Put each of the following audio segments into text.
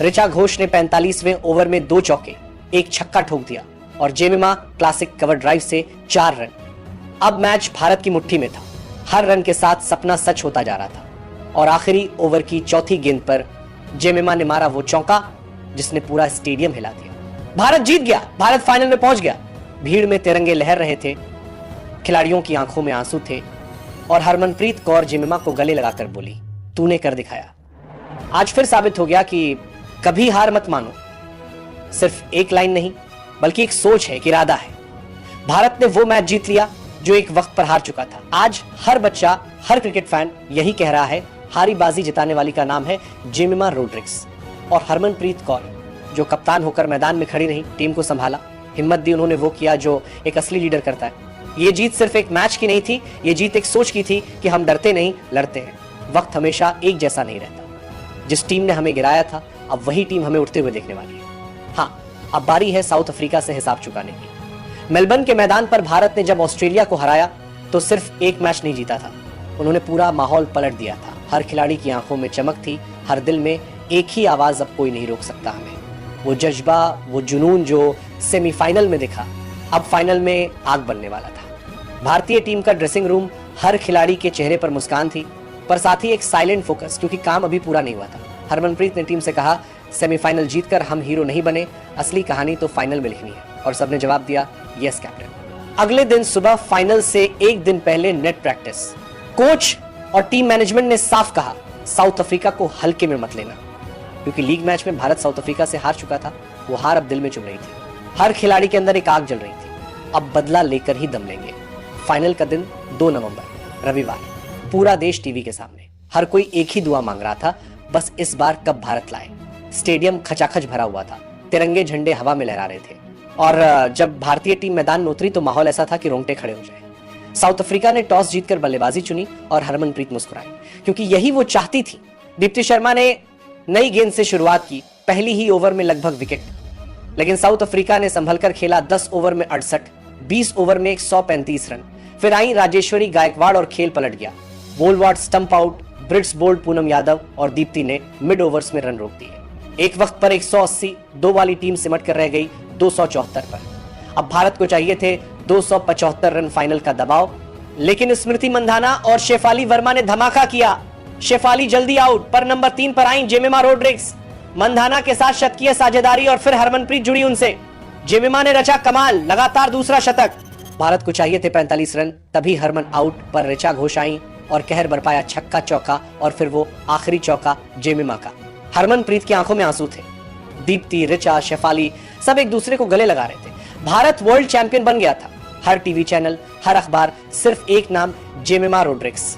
ऋचा घोष ने 45वें ओवर में 2 चौके, 1 छक्का ठोक दिया और जेमिमा क्लासिक कवर ड्राइव से 4 रन। अब मैच भारत की मुट्ठी में था। हर रन के साथ सपना सच होता जा रहा था और आखिरी ओवर की चौथी गेंद पर जेमिमा ने मारा वो चौका जिसने पूरा स्टेडियम हिला दिया। भारत जीत गया, भारत फाइनल में पहुंच गया। भीड़ में तिरंगे लहर रहे थे, खिलाड़ियों की आंखों में आंसू थे और हरमनप्रीत कौर जेमिमा को गले लगाकर बोली, तूने कर दिखाया। आज फिर साबित हो गया कि कभी हार मत मानो। सिर्फ एक लाइन नहीं बल्कि एक सोच है, एक इरादा है। भारत ने वो मैच जीत लिया जो एक वक्त पर हार चुका था। आज हर बच्चा, हर क्रिकेट फैन यही कह रहा है, हारी बाजी जिताने वाली का नाम है जेमिमा रोड्रिग्स। और हरमनप्रीत कौर जो कप्तान होकर मैदान में खड़ी रही, टीम को संभाला, हिम्मत दी, उन्होंने वो किया जो एक असली लीडर करता है। ये जीत सिर्फ एक मैच की नहीं थी, ये जीत एक सोच की थी कि हम डरते नहीं, लड़ते हैं। वक्त हमेशा एक जैसा नहीं रहता। जिस टीम ने हमें गिराया था, अब वही टीम हमें उठते हुए देखने वाली है। हाँ, अब बारी है साउथ अफ्रीका से हिसाब चुकाने की। मेलबर्न के मैदान पर भारत ने जब ऑस्ट्रेलिया को हराया तो सिर्फ एक मैच नहीं जीता था, उन्होंने पूरा माहौल पलट दिया था। हर खिलाड़ी की आंखों में चमक थी, हर दिल में एक ही आवाज, अब कोई नहीं रोक सकता हमें। वो जज्बा, वो जुनून जो सेमीफाइनल में दिखा, अब फाइनल में आग बनने वाला था। भारतीय टीम का ड्रेसिंग रूम, हर खिलाड़ी के चेहरे पर मुस्कान थी, पर साथ ही एक साइलेंट फोकस, क्योंकि काम अभी पूरा नहीं हुआ था। हरमनप्रीत ने टीम से कहा, सेमीफाइनल जीतकर हम हीरो नहीं बने, असली कहानी तो फाइनल में लिखनी है। और सबने जवाब दिया, यस कैप्टन। अगले दिन सुबह फाइनल से एक दिन पहले नेट प्रैक्टिस। कोच और टीम मैनेजमेंट ने साफ कहा, साउथ अफ्रीका को हल्के में मत लेना, क्योंकि लीग मैच में भारत साउथ अफ्रीका से हार चुका था। वो हार अब दिल में चुभ रही थी, हर खिलाड़ी के अंदर एक आग जल रही थी। अब बदला लेकर ही दम लेंगे। फाइनल का दिन 2 नवंबर रविवार, पूरा देश टीवी के सामने। हर कोई एक ही दुआ मांग रहा था, बस इस बार कब भारत लाए। स्टेडियम खचाखच भरा हुआ था, तिरंगे झंडे हवा में लहरा रहे थे और जब भारतीय टीम मैदान में उतरी तो माहौल ऐसा था कि रोंगटे खड़े हो जाए। साउथ अफ्रीका ने टॉस जीतकर बल्लेबाजी चुनी और हरमनप्रीत मुस्कुराई, क्योंकि यही वो चाहती थी। दीप्ति शर्मा ने नई गेंद से शुरुआत की, पहली ही ओवर में लगभग विकेट, लेकिन साउथ अफ्रीका ने संभलकर खेला। 10 ओवर में 68, 20 ओवर में 135 रन। फिर आई राजेश्वरी गायकवाड़ और खेल पलट गया। Wolvaardt stump out, Brits bowled Poonam Yadav और दीप्ति ने मिड ओवर्स में रन रोक दिए। एक वक्त पर 180, 2 वाली टीम सिमट कर रह गई 274 पर। अब भारत को चाहिए थे 275 रन फाइनल का दबाव, लेकिन स्मृति मंधाना और शेफाली वर्मा ने धमाका किया। शेफाली जल्दी आउट, पर नंबर 3 पर आई जेमिमा रोड्रिग्स। मंधाना के साथ शतकीय साझेदारी और फिर हरमनप्रीत जुड़ी उनसे। जेमिमा ने रचा कमाल, लगातार दूसरा शतक। भारत को चाहिए थे 45 रन, तभी हरमन आउट, पर ऋचा घोष आई और कहर बरपाया छक्का चौका और फिर वो आखिरी चौका जेमिमा का। हरमनप्रीत की आंखों में आंसू थे। दीप्ति, ऋचा, शेफाली सब एक दूसरे को गले लगा रहे थे। भारत वर्ल्ड चैंपियन बन गया था। हर टीवी चैनल, हर अखबार, सिर्फ एक नाम, जेमिमा रोड्रिग्स।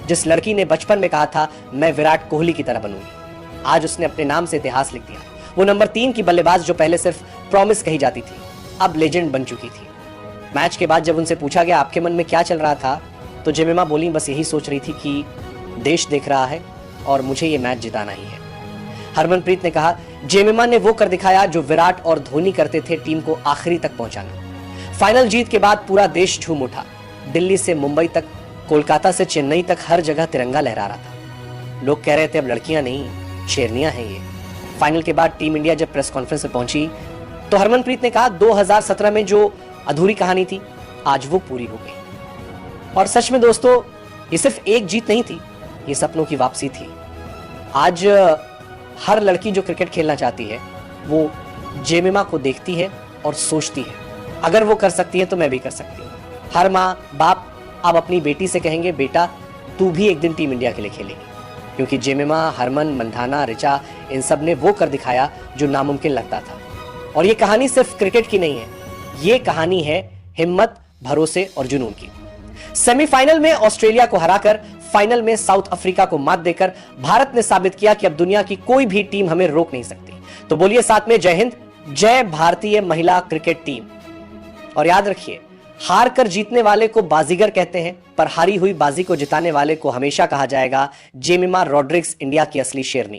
जिस लड़की ने बचपन में कहा था मैं विराट कोहली की तरह बनूंगी, आज उसने अपने नाम से इतिहास लिख दिया। वो नंबर 3 की बल्लेबाज जो पहले सिर्फ प्रॉमिस कही जाती थी, अब लेजेंड बन चुकी थी। मैच के बाद जब उनसे पूछा गया आपके मन में क्या चल रहा था, तो जेमिमा बोली बस यही सोच रही थी कि देश देख रहा है और मुझे ये मैच जिताना ही है। हरमनप्रीत ने कहा, जेमिमा ने वो कर दिखाया जो विराट और धोनी करते थे, टीम को आखिरी तक पहुंचाना। फाइनल जीत के बाद पूरा देश झूम उठा। दिल्ली से मुंबई तक, कोलकाता से चेन्नई तक हर जगह तिरंगा लहरा रहा था। लोग कह रहे थे अब लड़कियां नहीं, शेरनियां हैं ये। फाइनल के बाद टीम इंडिया जब प्रेस कॉन्फ्रेंस में पहुंची तो हरमनप्रीत ने कहा 2017 में जो अधूरी कहानी थी आज वो पूरी हो गई। और सच में दोस्तों, ये सिर्फ एक जीत नहीं थी, ये सपनों की वापसी थी। आज हर लड़की जो क्रिकेट खेलना चाहती है वो जेमिमा को देखती है और सोचती है अगर वो कर सकती है तो मैं भी कर सकती हूँ। हर माँ बाप अब अपनी बेटी से कहेंगे बेटा तू भी एक दिन टीम इंडिया के लिए खेलेगी, क्योंकि जेमिमा, हरमन, मंधाना, ऋचा, इन सब ने वो कर दिखाया जो नामुमकिन लगता था। और ये कहानी सिर्फ क्रिकेट की नहीं है, ये कहानी है हिम्मत, भरोसे और जुनून की। सेमीफाइनल में ऑस्ट्रेलिया को हराकर फाइनल में साउथ अफ्रीका को मात देकर भारत ने साबित किया कि अब दुनिया की कोई भी टीम हमें रोक नहीं सकती। तो बोलिए साथ में, जय हिंद, जय भारतीय महिला क्रिकेट टीम। और याद रखिए, हार कर जीतने वाले को बाजीगर कहते हैं, पर हारी हुई बाजी को जिताने वाले को हमेशा कहा जाएगा जेमिमा रोड्रिग्स, इंडिया की असली शेरनी।